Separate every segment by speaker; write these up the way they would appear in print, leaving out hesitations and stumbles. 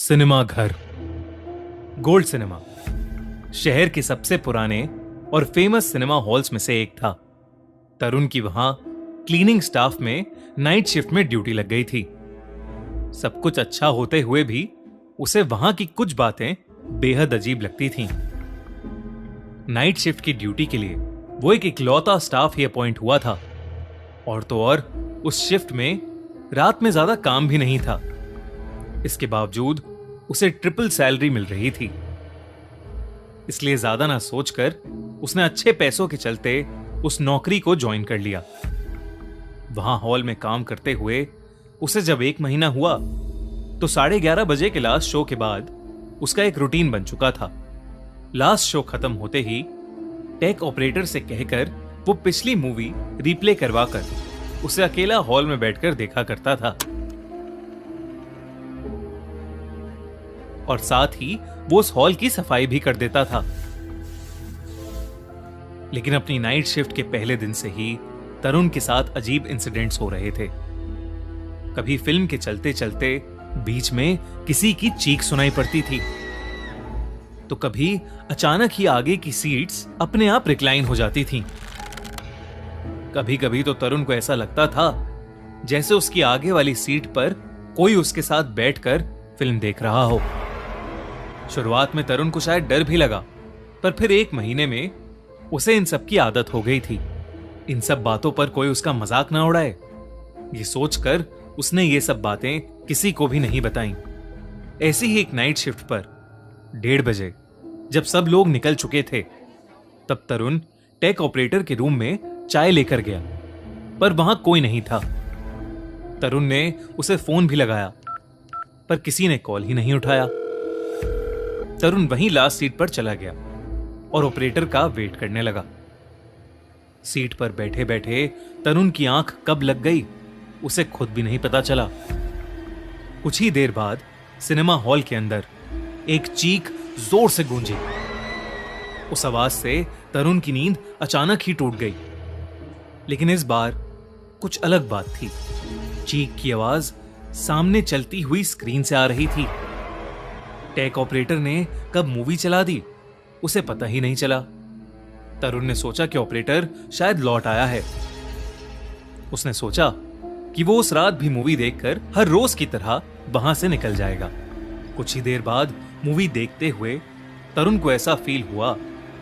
Speaker 1: Cinema घर। Gold cinema शहर के सबसे पुराने और फेमस सिनेमा हॉल्स में से एक था। तरुण की वहां क्लीनिंग स्टाफ में नाइट शिफ्ट में ड्यूटी लग गई थी। सब कुछ अच्छा होते हुए भी उसे वहां की कुछ बातें बेहद अजीब लगती थीं। नाइट शिफ्ट की ड्यूटी के लिए वो एक इकलौता स्टाफ ही अपॉइंट हुआ था, और तो और उस शिफ्ट में रात में ज्यादा काम भी नहीं था। इसके बावजूद उसे ट्रिपल सैलरी मिल रही थी। इसलिए ज्यादा ना सोचकर उसने अच्छे पैसों के चलते उस नौकरी को ज्वाइन कर लिया। वहां हॉल में काम करते हुए उसे जब 1 महीना हुआ तो 11:30 बजे के लास्ट शो के बाद उसका एक रूटीन बन चुका था। लास्ट शो खत्म होते ही टेक ऑपरेटर से कहकर वो पिछली मूवी रिप्ले करवाकर उसे अकेला हॉल में बैठकर देखा करता था, और साथ ही वो उस हॉल की सफाई भी कर देता था। लेकिन अपनी नाइट शिफ्ट के पहले दिन से ही तरुण के साथ अजीब इंसिडेंट्स हो रहे थे। कभी फिल्म के चलते चलते बीच में किसी की चीख सुनाई पड़ती थी, तो कभी अचानक ही आगे की सीट्स अपने आप रिक्लाइन हो जाती थीं। कभी कभी तो तरुण को ऐसा लगता था जैसे उसकी आगे वाली सीट पर कोई उसके साथ बैठकर फिल्म देख रहा हो। शुरुआत में तरुण को शायद डर भी लगा, पर फिर 1 महीने में उसे इन सब की आदत हो गई थी। इन सब बातों पर कोई उसका मजाक ना उड़ाए, ये सोचकर उसने ये सब बातें किसी को भी नहीं बताई। ऐसी ही एक नाइट शिफ्ट पर 1:30 बजे जब सब लोग निकल चुके थे, तब तरुण टेक ऑपरेटर के रूम में चाय लेकर गया, पर वहां कोई नहीं था। तरुण ने उसे फोन भी लगाया, पर किसी ने कॉल ही नहीं उठाया। तरुण वहीं लास्ट सीट पर चला गया और ऑपरेटर का वेट करने लगा। सीट पर बैठे बैठे तरुण की आंख कब लग गई उसे खुद भी नहीं पता चला। कुछ ही देर बाद सिनेमा हॉल के अंदर एक चीख जोर से गूंजी। उस आवाज से तरुण की नींद अचानक ही टूट गई। लेकिन इस बार कुछ अलग बात थी। चीख की आवाज सामने चलती हुई स्क्रीन से आ रही थी। टेक ऑपरेटर ने कब मूवी चला दी उसे पता ही नहीं चला। तरुण ने सोचा कि ऑपरेटर शायद लौट आया है। उसने सोचा कि वो उस रात भी मूवी देखकर हर रोज की तरह वहां से निकल जाएगा। कुछ ही देर बाद मूवी देखते हुए तरुण को ऐसा फील हुआ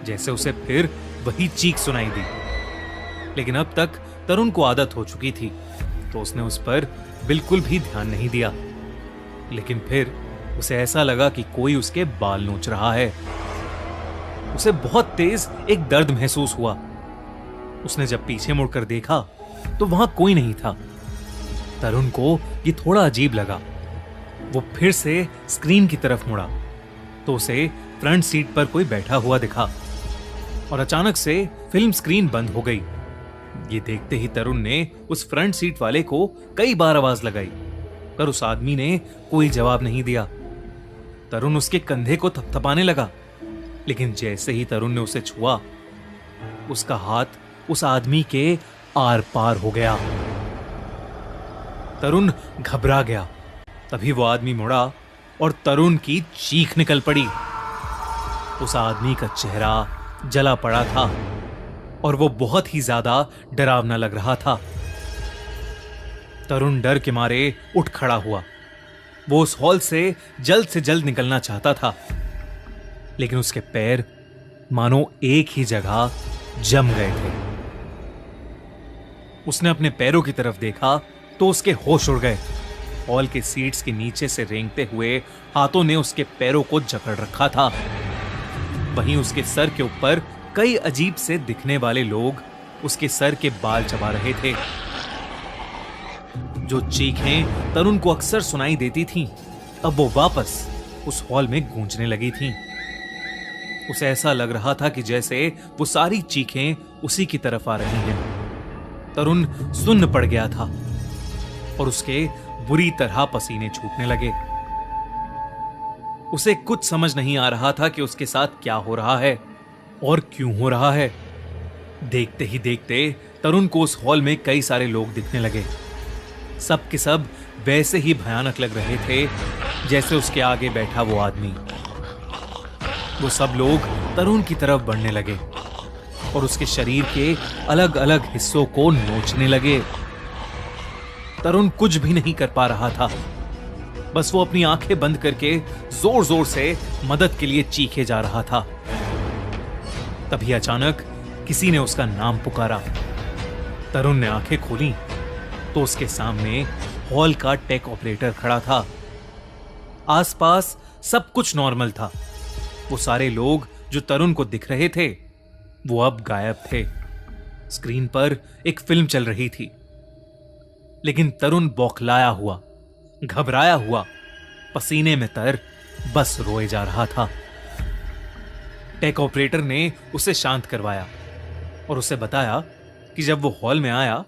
Speaker 1: जैसे उसे फिर वही चीख सुनाई दी। लेकिन अब तक तरुण को आदत हो चुकी थी, तो उसने उस पर बिल्कुल भी ध्यान नहीं दिया। लेकिन फिर उसे ऐसा लगा कि कोई उसके बाल नोच रहा है। उसे बहुत तेज एक दर्द महसूस हुआ। उसने जब पीछे मुड़कर देखा तो वहां कोई नहीं था। तरुण को ये थोड़ा अजीब लगा। वो फिर से स्क्रीन की तरफ मुड़ा तो उसे फ्रंट सीट पर कोई बैठा हुआ दिखा, और अचानक से फिल्म स्क्रीन बंद हो गई। ये देखते ही तरुण ने उस फ्रंट सीट वाले को कई बार आवाज लगाई, पर उस आदमी ने कोई जवाब नहीं दिया। तरुण उसके कंधे को थपथपाने लगा, लेकिन जैसे ही तरुण ने उसे छुआ, उसका हाथ उस आदमी के आर पार हो गया। तरुण घबरा गया। तभी वो आदमी मुड़ा और तरुण की चीख निकल पड़ी। उस आदमी का चेहरा जला पड़ा था और वो बहुत ही ज्यादा डरावना लग रहा था। तरुण डर के मारे उठ खड़ा हुआ। वो उस हॉल से जल्द निकलना चाहता था, लेकिन उसके पैर मानो एक ही जगह जम गए थे। उसने अपने पैरों की तरफ देखा तो उसके होश उड़ गए। हॉल के सीट्स के नीचे से रेंगते हुए हाथों ने उसके पैरों को जकड़ रखा था। वहीं उसके सर के ऊपर कई अजीब से दिखने वाले लोग उसके सर के बाल चबा रहे थे। जो चीखें तरुण को अक्सर सुनाई देती थीं, अब वो वापस उस हॉल में गूंजने लगी थीं। उसे ऐसा लग रहा था कि जैसे वो सारी चीखें उसी की तरफ आ रही हैं। तरुण सुन्न पड़ गया था और उसके बुरी तरह पसीने छूटने लगे। उसे कुछ समझ नहीं आ रहा था कि उसके साथ क्या हो रहा है और क्यों हो रहा है। देखते ही देखते तरुण को उस हॉल में कई सारे लोग दिखने लगे। सब के सब वैसे ही भयानक लग रहे थे जैसे उसके आगे बैठा वो आदमी। वो सब लोग तरुण की तरफ बढ़ने लगे और उसके शरीर के अलग अलग हिस्सों को नोचने लगे। तरुण कुछ भी नहीं कर पा रहा था, बस वो अपनी आंखें बंद करके जोर जोर से मदद के लिए चीखे जा रहा था। तभी अचानक किसी ने उसका नाम पुकारा। तरुण ने आंखें खोली तो उसके सामने हॉल का टेक ऑपरेटर खड़ा था। आसपास सब कुछ नॉर्मल था। वो सारे लोग जो तरुण को दिख रहे थे वो अब गायब थे। स्क्रीन पर एक फिल्म चल रही थी, लेकिन तरुण बौखलाया हुआ, घबराया हुआ, पसीने में तर बस रोए जा रहा था। टेक ऑपरेटर ने उसे शांत करवाया और उसे बताया कि जब वो हॉल में आया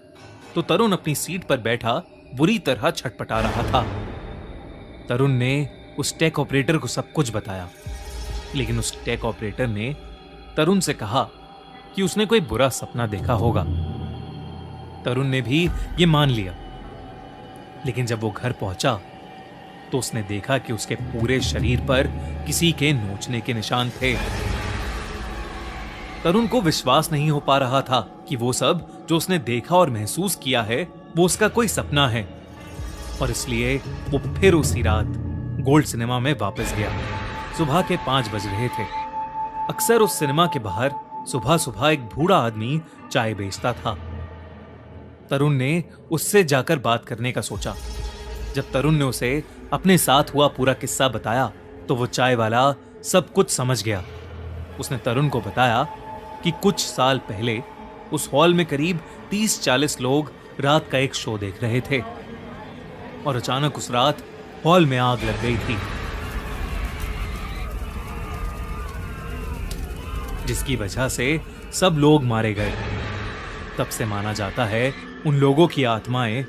Speaker 1: तो तरुण अपनी सीट पर बैठा बुरी तरह छटपटा रहा था। तरुण ने उस टेक ऑपरेटर को सब कुछ बताया, लेकिन उस टेक ऑपरेटर ने तरुण से कहा कि उसने कोई बुरा सपना देखा होगा। तरुण ने भी ये मान लिया, लेकिन जब वो घर पहुंचा तो उसने देखा कि उसके पूरे शरीर पर किसी के नोचने के निशान थे। तरुण को विश्वास नहीं हो पा रहा था कि वो सब जो उसने देखा और महसूस किया है वो उसका कोई सपना है, और इसलिए वो फिर उसी रात गोल्ड सिनेमा में वापस गया। सुबह के 5 बज रहे थे। अक्सर उस सिनेमा के बाहर सुबह सुबह एक बूढ़ा आदमी चाय बेचता था। तरुण ने उससे जाकर बात करने का सोचा। जब तरुण ने उसे अपने साथ हुआ पूरा किस्सा बताया तो वो चाय वाला सब कुछ समझ गया। उसने तरुण को बताया कि कुछ साल पहले उस हॉल में करीब 30-40 लोग रात का एक शो देख रहे थे और अचानक उस रात हॉल में आग लग गई थी, जिसकी वजह से सब लोग मारे गए। तब से माना जाता है उन लोगों की आत्माएं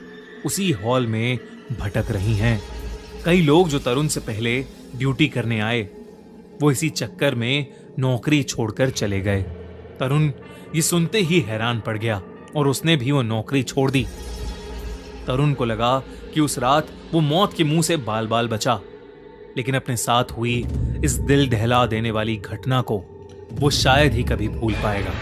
Speaker 1: उसी हॉल में भटक रही हैं। कई लोग जो तरुण से पहले ड्यूटी करने आए वो इसी चक्कर में नौकरी छोड़कर चले गए। तरुण ये सुनते ही हैरान पड़ गया और उसने भी वो नौकरी छोड़ दी। तरुण को लगा कि उस रात वो मौत के मुंह से बाल बाल बचा, लेकिन अपने साथ हुई इस दिल दहला देने वाली घटना को वो शायद ही कभी भूल पाएगा।